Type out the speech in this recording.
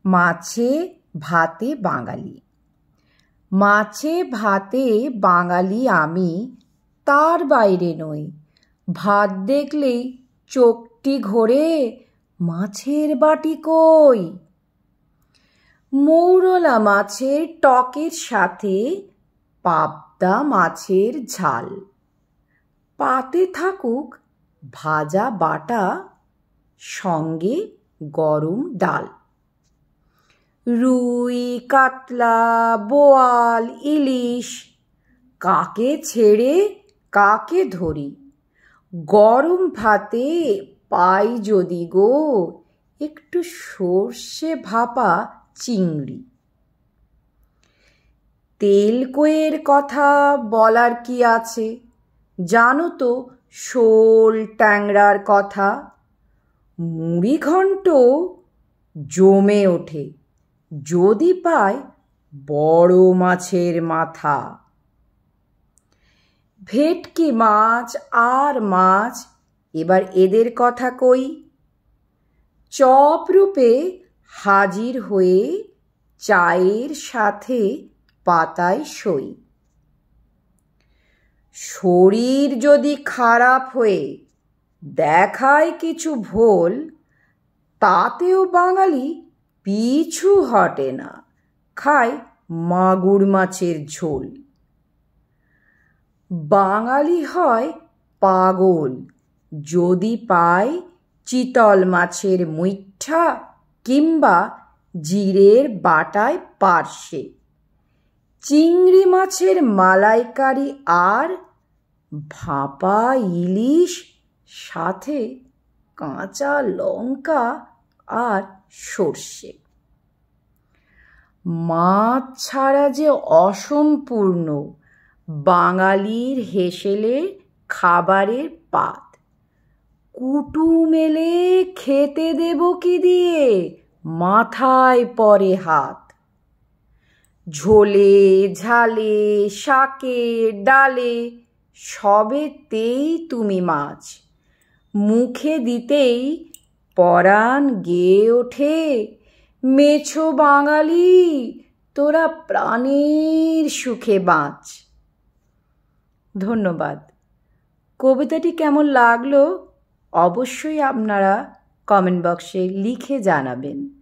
মাছে ভাতে বাঙালি। মাছে ভাতে বাঙালি আমি, তার বাইরে নই। ভাত দেখলেই চোখটি ঘোরে, মাছের বাটি কই। মৌরলা মাছের টকের সাথে পাবদা মাছের ঝাল। পাতে থাকুক ভাজা বাটা, সঙ্গে গরম ডাল। রুই, কাতলা, বোয়াল, ইলিশ, কাকে ছেড়ে কাকে ধরি। গরম ভাতে পাই যদি গো একটু সর্ষে ভাপা চিংড়ি। তেলকইয়ের কথা বলার কি আছে, জানো তো শোল ট্যাংরার কথা। মুড়ি ঘন্ট জমে ওঠে যদি পায় বড় মাছের মাথা। ভেটকি মাছ আর মাছ, এবার এদের কথা কই। চপ রূপে হাজির হয়ে চায়ের সাথে পাতায় সই। শরীর যদি খারাপ হয়ে দেখায় কিছু ভোল, তাতেও বাঙালি পিছু হটে না, খায় মাগুর মাছের ঝোল। বাঙালি হয় পাগল যদি পায় চিতল মাছের মুইঠা কিংবা জিরের বাটায় পার্শে। চিংড়ি মাছের মালাইকারি আর ভাপা ইলিশ, সাথে কাঁচা লঙ্কা আর সর্ষে। মাছ ছাড়া যে অসম্পূর্ণ বাঙালির হেসেলে খাবারের পাত। কুটুম এলে খেতে দেব কি দিয়ে, মাথায় পড়ে হাত। ঝোলে ঝালে শাকে ডালে সবেতেই তুমি মাছ। মুখে দিতেই পরাণ গেয়ে ওঠে, মেছো বাঙালি তোরা প্রাণের সুখে বাঁচ। ধন্যবাদ। কবিতাটি কেমন লাগলো অবশ্যই আপনারা কমেন্ট বক্সে লিখে জানাবেন।